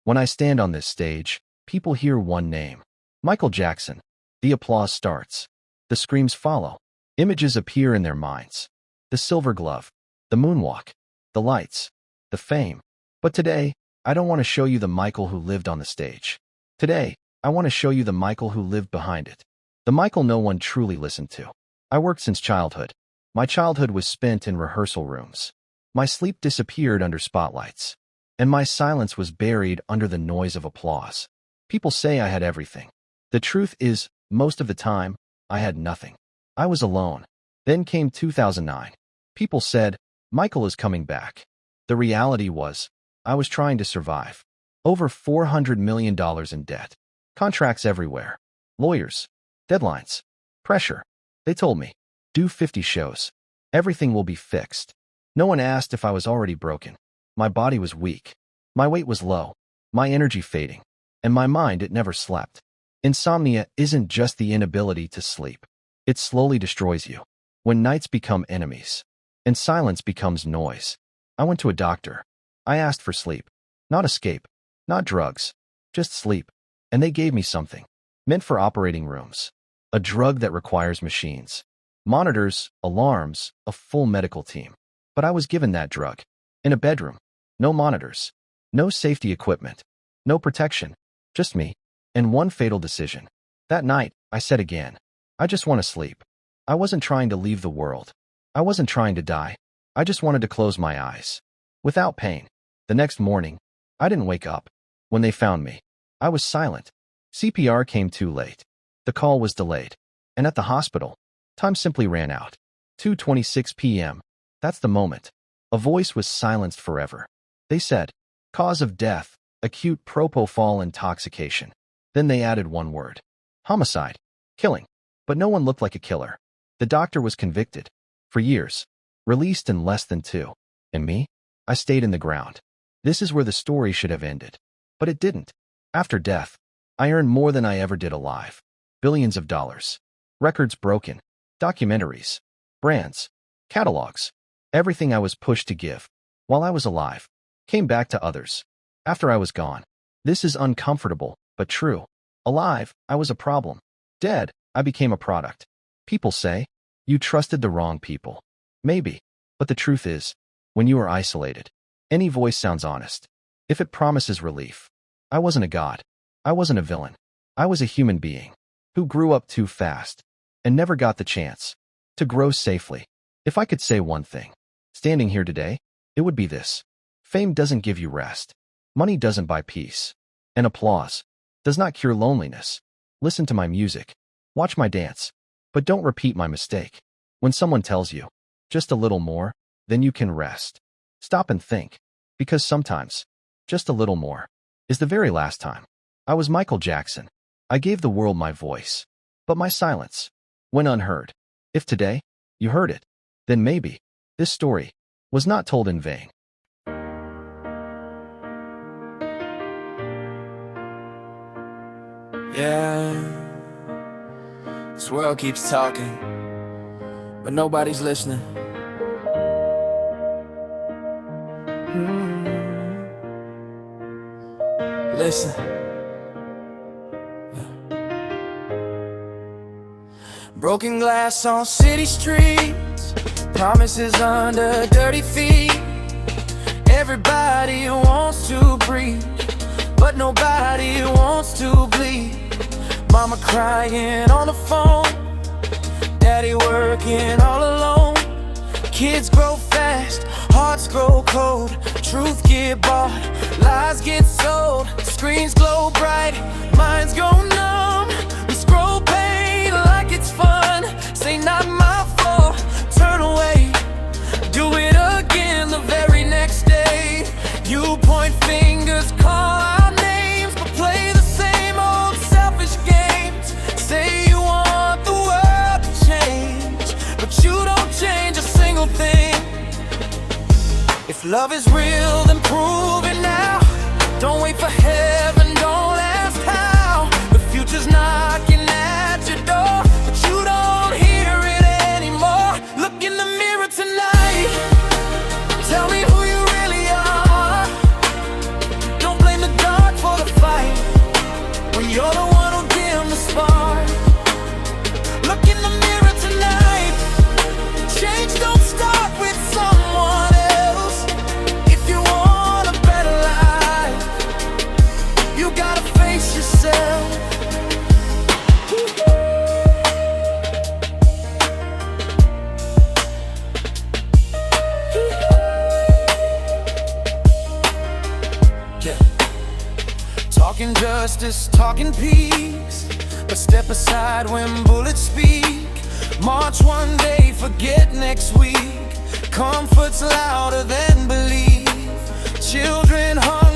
When I stand on this stage, people hear one name. Michael Jackson. The applause starts. The screams follow. Images appear in their minds. The silver glove. The moonwalk. The lights. The fame. But today, I don't want to show you the Michael who lived on the stage. Today, I want to show you the Michael who lived behind it. The Michael no one truly listened to. I worked since childhood. My childhood was spent in rehearsal rooms. My sleep disappeared under spotlights. And my silence was buried under the noise of applause. People say I had everything. The truth is, most of the time, I had nothing. I was alone. Then came 2009. People said, Michael is coming back. The reality was, I was trying to survive. Over $400 million in debt. Contracts everywhere. Lawyers. Deadlines. Pressure. They told me, do 50 shows. Everything will be fixed. No one asked if I was already broken. My body was weak. My weight was low. My energy fading. And my mind, it never slept. Insomnia isn't just the inability to sleep. It slowly destroys you. When nights become enemies. And silence becomes noise. I went to a doctor. I asked for sleep. Not escape. Not drugs. Just sleep. And they gave me something. Meant for operating rooms. A drug that requires machines. Monitors, alarms, a full medical team. But I was given that drug. In a bedroom. No monitors. No safety equipment. No protection. Just me. And one fatal decision. That night, I said again, I just want to sleep. I wasn't trying to leave the world. I wasn't trying to die. I just wanted to close my eyes. Without pain. The next morning, I didn't wake up. When they found me, I was silent. CPR came too late. The call was delayed. And at the hospital, time simply ran out. 2:26 p.m. That's the moment. A voice was silenced forever. They said, cause of death, acute propofol intoxication. Then they added one word. Homicide. Killing. But no one looked like a killer. The doctor was convicted. For years. Released in less than 2. And me? I stayed in the ground. This is where the story should have ended. But it didn't. After death, I earned more than I ever did alive. Billions of dollars. Records broken. Documentaries. Brands. Catalogs. Everything I was pushed to give, while I was alive, came back to others. After I was gone. This is uncomfortable, but true. Alive, I was a problem. Dead, I became a product. People say, you trusted the wrong people. Maybe. But the truth is, when you are isolated, any voice sounds honest. If it promises relief. I wasn't a god. I wasn't a villain. I was a human being who grew up too fast and never got the chance to grow safely. If I could say one thing, standing here today, it would be this. Fame doesn't give you rest. Money doesn't buy peace. And applause does not cure loneliness. Listen to my music. Watch my dance. But don't repeat my mistake. When someone tells you, just a little more, then you can rest. Stop and think. Because sometimes, just a little more, is the very last time. I was Michael Jackson. I gave the world my voice. But my silence went unheard. If today, you heard it, then maybe, this story was not told in vain. Yeah, this world keeps talking, but nobody's listening. Listen. Broken glass on city streets, promises under dirty feet. Everybody wants to breathe, but nobody wants to bleed. Mama crying on the phone, daddy working all alone. Kids grow fast, hearts grow cold, truth get bought, lies get sold. Screens glow bright, minds go numb. We scroll pain like it's fun. Say not my fault, turn away, do it again the very next day. You point fingers, call out names, but play the same old selfish games. Say you want the world to change, but you don't change a single thing. If love is real, then prove it now. Don't wait for heaven, don't ask how. The future's knocking at your door, but you don't hear it anymore. Look in the mirror tonight, tell me who you really are. Don't blame the dark for You're the one who dim the spark. Look in the mirror tonight. Change don't start with someone else. If you want a better life, you gotta face yourself. Talking justice, talking peace, but step aside when bullets speak. March one day, forget next week. Comfort's louder than belief. Children hungry